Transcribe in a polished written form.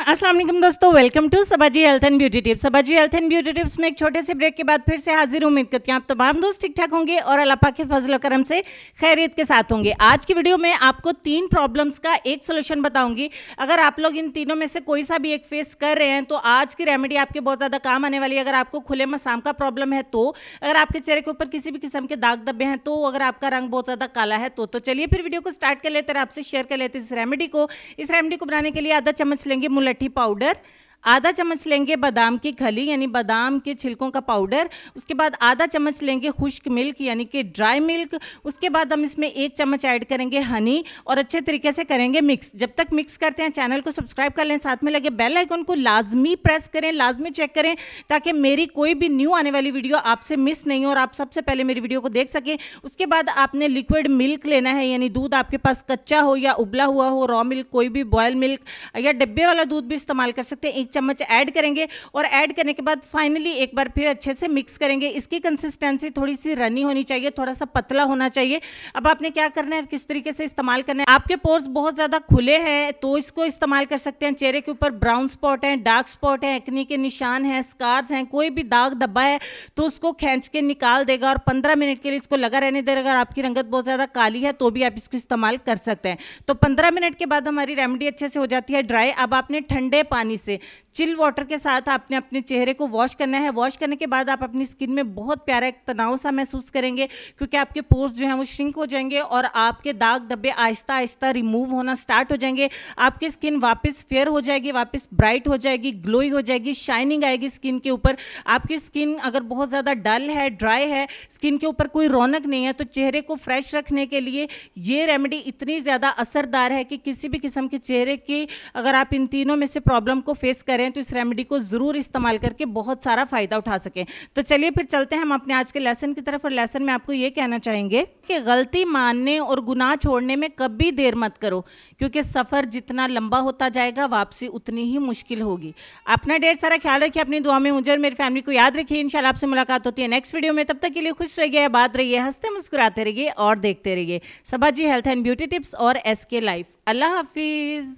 अस्सलाम वालेकुम दोस्तों, welcome to Sabaji health and beauty tips. Sabaji health and beauty tips में एक छोटे से ब्रेक के बाद फिर से हाजिर। उम्मीद करती हूँ आप तमाम दोस्त ठीक ठाक होंगे और अल्लाह पाक के फजल करम से खैरियत के साथ होंगे। आज की वीडियो में आपको 3 प्रॉब्लम्स का एक सोल्यूशन बताऊंगी। अगर आप लोग इन तीनों में से कोई सा भी एक फेस कर रहे हैं तो आज की रेमेडी आपके बहुत ज़्यादा काम आने वाली है। अगर आपको खुले मसाम का प्रॉब्लम है तो, अगर आपके चेहरे के ऊपर किसी भी किस्म के दाग धब्बे हैं तो, अगर आपका रंग बहुत ज़्यादा काला है तो चलिए फिर वीडियो को स्टार्ट कर लेते हैं, आपसे शेयर कर लेते हैं इस रेमेडी को। इस रेमेडी को बनाने के लिए आधा चम्मच लेंगे मुलट्ठी पाउडर, आधा चम्मच लेंगे बादाम की खली यानी बादाम के छिलकों का पाउडर, उसके बाद आधा चम्मच लेंगे खुश्क मिल्क यानी कि ड्राई मिल्क, उसके बाद हम इसमें 1 चम्मच ऐड करेंगे हनी और अच्छे तरीके से करेंगे मिक्स। जब तक मिक्स करते हैं चैनल को सब्सक्राइब कर लें, साथ में लगे बेल आइकन को लाजमी प्रेस करें, लाजमी चेक करें ताकि मेरी कोई भी न्यू आने वाली वीडियो आपसे मिस नहीं हो और आप सबसे पहले मेरी वीडियो को देख सकें। उसके बाद आपने लिक्विड मिल्क लेना है, यानी दूध आपके पास कच्चा हो या उबला हुआ हो, रॉ मिल्क, कोई भी बॉयल मिल्क या डब्बे वाला दूध भी इस्तेमाल कर सकते हैं। 1 चम्मच ऐड करेंगे और ऐड करने के बाद फाइनली एक बार फिर अच्छे से मिक्स करेंगे। इसकी कंसिस्टेंसी थोड़ी सी रनी होनी चाहिए, थोड़ा सा पतला होना चाहिए। अब आपने क्या करना है, किस तरीके से इस्तेमाल करना है। आपके पोर्स बहुत ज़्यादा खुले हैं तो इसको इस्तेमाल कर सकते हैं। चेहरे के ऊपर ब्राउन स्पॉट है, डार्क स्पॉट है, एक्ने के निशान हैं, स्कार्स हैं, कोई भी दाग धब्बा है तो उसको खींच के निकाल देगा और 15 मिनट के लिए इसको लगा रहने देगा। अगर आपकी रंगत बहुत ज़्यादा काली है तो भी आप इसको इस्तेमाल कर सकते हैं। तो 15 मिनट के बाद हमारी रेमेडी अच्छे से हो जाती है ड्राई। अब आपने ठंडे पानी से, चिल वाटर के साथ आपने अपने चेहरे को वॉश करना है। वॉश करने के बाद आप अपनी स्किन में बहुत प्यारा एक तनाव सा महसूस करेंगे क्योंकि आपके पोर्स जो हैं वो श्रिंक हो जाएंगे और आपके दाग धब्बे आहिस्ता आहिस्ता रिमूव होना स्टार्ट हो जाएंगे। आपकी स्किन वापस फेयर हो जाएगी, वापस ब्राइट हो जाएगी, ग्लोई हो जाएगी, शाइनिंग आएगी स्किन के ऊपर। आपकी स्किन अगर बहुत ज़्यादा डल है, ड्राई है, स्किन के ऊपर कोई रौनक नहीं है तो चेहरे को फ्रेश रखने के लिए ये रेमेडी इतनी ज़्यादा असरदार है कि किसी भी किस्म के चेहरे की अगर आप इन तीनों में से प्रॉब्लम को फेस करें तो इस रेमेडी को ज़रूर इस्तेमाल करके बहुत सारा फायदा उठा सकें। तो चलिए फिर चलते हैं हम अपने आज के लेसन की तरफ। और लेसन में आपको ये कहना चाहेंगे कि गलती मानने और गुनाह छोड़ने में कभी देर मत करो क्योंकि सफ़र जितना लंबा होता जाएगा वापसी उतनी ही मुश्किल होगी। अपना ढेर सारा ख्याल रखिए, अपनी दुआ में मुझे और मेरी फैमिली को याद रखिए। इंशाल्लाह आपसे मुलाकात होती है नेक्स्ट वीडियो में। तब तक के लिए खुश रहिए, आबाद रहिए, हंसते मुस्कुराते रहिए और देखते रहिए सबाजी हेल्थ एंड ब्यूटी टिप्स और SK लाइफ। अल्लाह हाफिज़।